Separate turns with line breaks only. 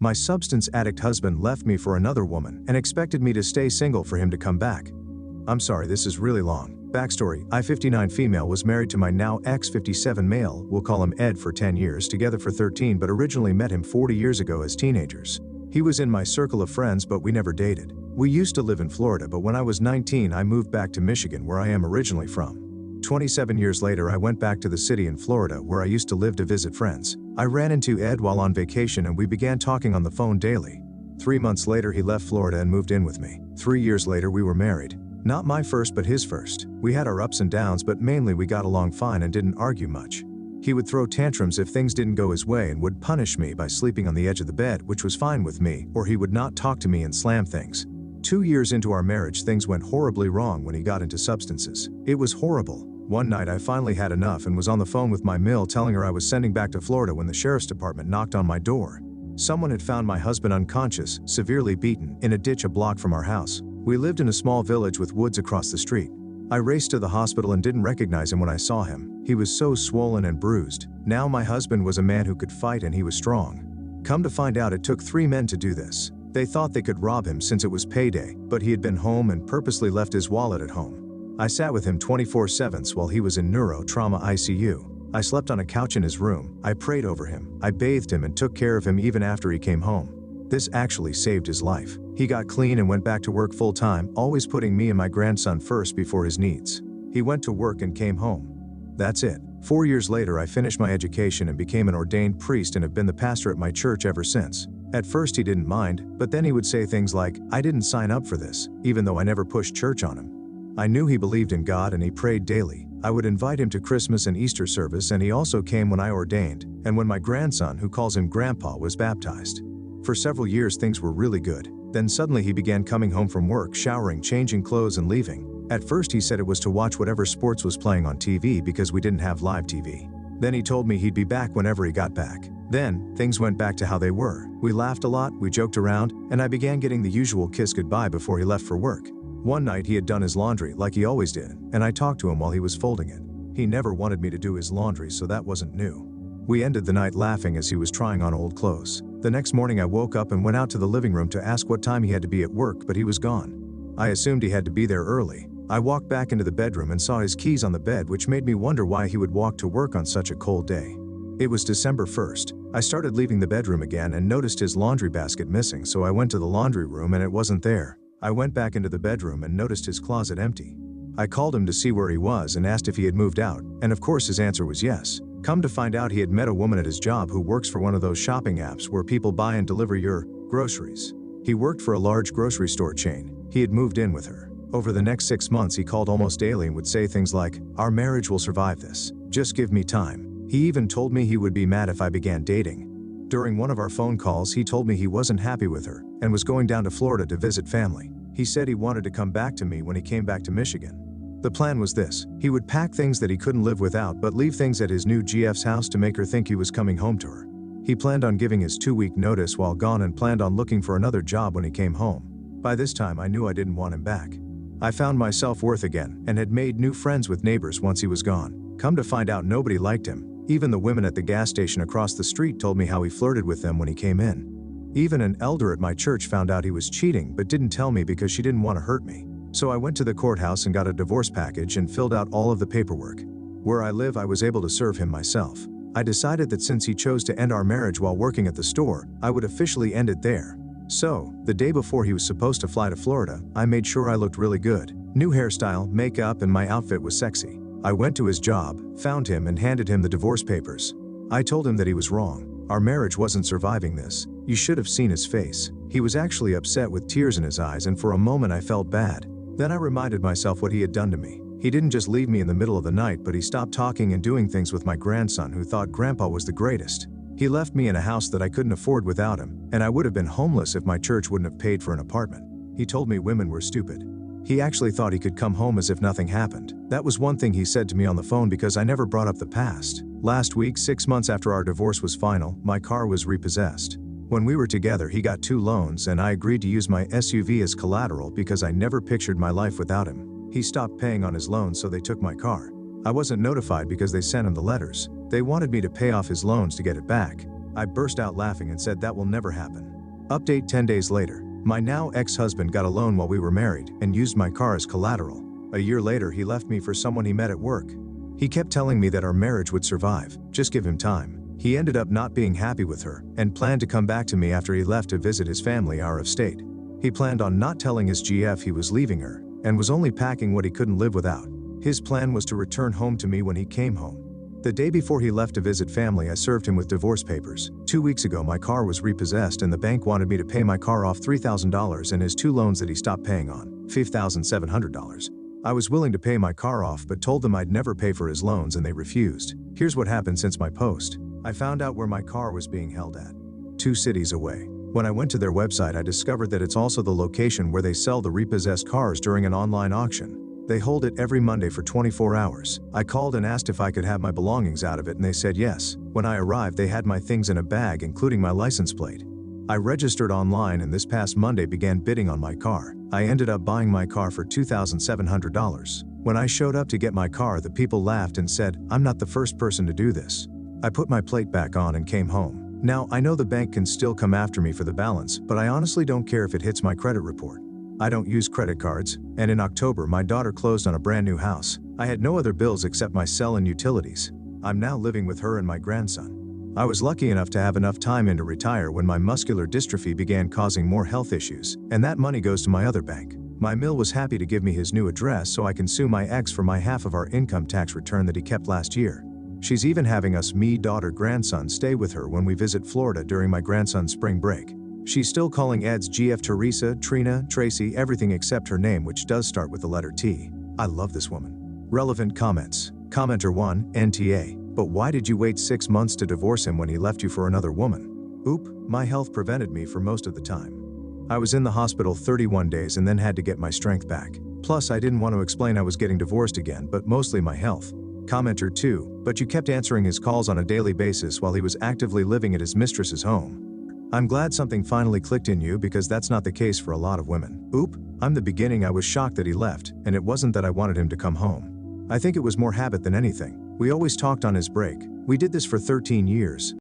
My substance addict husband left me for another woman and expected me to stay single for him to come back. I'm sorry, this is really long. Backstory: I, 59 female, was married to my now ex, 57 male, we'll call him Ed, for 10 years, together for 13, but originally met him 40 years ago as teenagers. He was in my circle of friends, but we never dated. We used to live in Florida, but when I was 19 I moved back to Michigan, where I am originally from. 27 years later I went back to the city in Florida where I used to live to visit friends. I ran into Ed while on vacation and we began talking on the phone daily. 3 months later he left Florida and moved in with me. 3 years later we were married. Not my first but his first. We had our ups and downs, but mainly we got along fine and didn't argue much. He would throw tantrums if things didn't go his way and would punish me by sleeping on the edge of the bed, which was fine with me, or he would not talk to me and slam things. 2 years into our marriage things went horribly wrong when he got into substances. It was horrible. One night I finally had enough and was on the phone with my mill telling her I was sending back to Florida when the sheriff's department knocked on my door. Someone had found my husband unconscious, severely beaten, in a ditch a block from our house. We lived in a small village with woods across the street. I raced to the hospital and didn't recognize him when I saw him. He was so swollen and bruised. Now my husband was a man who could fight and he was strong. Come to find out, it took 3 men to do this. They thought they could rob him since it was payday, but he had been home and purposely left his wallet at home. I sat with him 24/7 while he was in neuro-trauma ICU. I slept on a couch in his room. I prayed over him. I bathed him and took care of him even after he came home. This actually saved his life. He got clean and went back to work full-time, always putting me and my grandson first before his needs. He went to work and came home. That's it. 4 years later I finished my education and became an ordained priest and have been the pastor at my church ever since. At first he didn't mind, but then he would say things like, "I didn't sign up for this," even though I never pushed church on him. I knew he believed in God and he prayed daily. I would invite him to Christmas and Easter service, and he also came when I ordained, and when my grandson, who calls him Grandpa, was baptized. For several years things were really good. Then suddenly he began coming home from work, showering, changing clothes and leaving. At first he said it was to watch whatever sports was playing on TV because we didn't have live TV. Then he told me he'd be back whenever he got back. Then, things went back to how they were. We laughed a lot, we joked around, and I began getting the usual kiss goodbye before he left for work. One night he had done his laundry like he always did, and I talked to him while he was folding it. He never wanted me to do his laundry, so that wasn't new. We ended the night laughing as he was trying on old clothes. The next morning I woke up and went out to the living room to ask what time he had to be at work, but he was gone. I assumed he had to be there early. I walked back into the bedroom and saw his keys on the bed, which made me wonder why he would walk to work on such a cold day. It was December 1st. I started leaving the bedroom again and noticed his laundry basket missing, so I went to the laundry room and it wasn't there. I went back into the bedroom and noticed his closet empty. I called him to see where he was and asked if he had moved out, and of course his answer was yes. Come to find out, he had met a woman at his job who works for one of those shopping apps where people buy and deliver your groceries. He worked for a large grocery store chain. He had moved in with her. Over the next 6 months he called almost daily and would say things like, "Our marriage will survive this. Just give me time." He even told me he would be mad if I began dating. During one of our phone calls he told me he wasn't happy with her and was going down to Florida to visit family. He said he wanted to come back to me when he came back to Michigan. The plan was this: he would pack things that he couldn't live without but leave things at his new GF's house to make her think he was coming home to her. He planned on giving his 2-week notice while gone and planned on looking for another job when he came home. By this time I knew I didn't want him back. I found my self-worth again and had made new friends with neighbors once he was gone. Come to find out, nobody liked him. Even the women at the gas station across the street told me how he flirted with them when he came in. Even an elder at my church found out he was cheating but didn't tell me because she didn't want to hurt me. So I went to the courthouse and got a divorce package and filled out all of the paperwork. Where I live I was able to serve him myself. I decided that since he chose to end our marriage while working at the store, I would officially end it there. So, the day before he was supposed to fly to Florida, I made sure I looked really good. New hairstyle, makeup, and my outfit was sexy. I went to his job, found him, and handed him the divorce papers. I told him that he was wrong. Our marriage wasn't surviving this. You should have seen his face. He was actually upset with tears in his eyes, and for a moment I felt bad. Then I reminded myself what he had done to me. He didn't just leave me in the middle of the night, but he stopped talking and doing things with my grandson, who thought Grandpa was the greatest. He left me in a house that I couldn't afford without him, and I would have been homeless if my church wouldn't have paid for an apartment. He told me women were stupid. He actually thought he could come home as if nothing happened. That was one thing he said to me on the phone because I never brought up the past. Last week, 6 months after our divorce was final, my car was repossessed. When we were together, he got 2 loans, and I agreed to use my SUV as collateral because I never pictured my life without him. He stopped paying on his loans, so they took my car. I wasn't notified because they sent him the letters. They wanted me to pay off his loans to get it back. I burst out laughing and said that will never happen. Update 10 days later. My now ex-husband got a loan while we were married and used my car as collateral. A year later, he left me for someone he met at work. He kept telling me that our marriage would survive, just give him time. He ended up not being happy with her and planned to come back to me after he left to visit his family out of state. He planned on not telling his GF he was leaving her and was only packing what he couldn't live without. His plan was to return home to me when he came home. The day before he left to visit family, I served him with divorce papers. 2 weeks ago, my car was repossessed and the bank wanted me to pay my car off $3,000 and his 2 loans that he stopped paying on, $5,700. I was willing to pay my car off but told them I'd never pay for his loans and they refused. Here's what happened since my post. I found out where my car was being held at. 2 cities away. When I went to their website, I discovered that it's also the location where they sell the repossessed cars during an online auction. They hold it every Monday for 24 hours. I called and asked if I could have my belongings out of it and they said yes. When I arrived, they had my things in a bag, including my license plate. I registered online and this past Monday began bidding on my car. I ended up buying my car for $2,700. When I showed up to get my car, the people laughed and said, "I'm not the first person to do this." I put my plate back on and came home. Now, I know the bank can still come after me for the balance, but I honestly don't care if it hits my credit report. I don't use credit cards, and in October my daughter closed on a brand new house. I had no other bills except my cell and utilities. I'm now living with her and my grandson. I was lucky enough to have enough time in to retire when my muscular dystrophy began causing more health issues, and that money goes to my other bank. My mill was happy to give me his new address so I can sue my ex for my half of our income tax return that he kept last year. She's even having us, me, daughter, grandson, stay with her when we visit Florida during my grandson's spring break. She's still calling Ed's GF Teresa, Trina, Tracy, everything except her name, which does start with the letter T. I love this woman. Relevant comments. Commenter 1, NTA. But why did you wait 6 months to divorce him when he left you for another woman? Oop, my health prevented me for most of the time. I was in the hospital 31 days and then had to get my strength back. Plus, I didn't want to explain I was getting divorced again, but mostly my health. Commenter 2, but you kept answering his calls on a daily basis while he was actively living at his mistress's home. I'm glad something finally clicked in you because that's not the case for a lot of women. Oop, I'm the beginning. I was shocked that he left, and it wasn't that I wanted him to come home. I think it was more habit than anything. We always talked on his break. We did this for 13 years.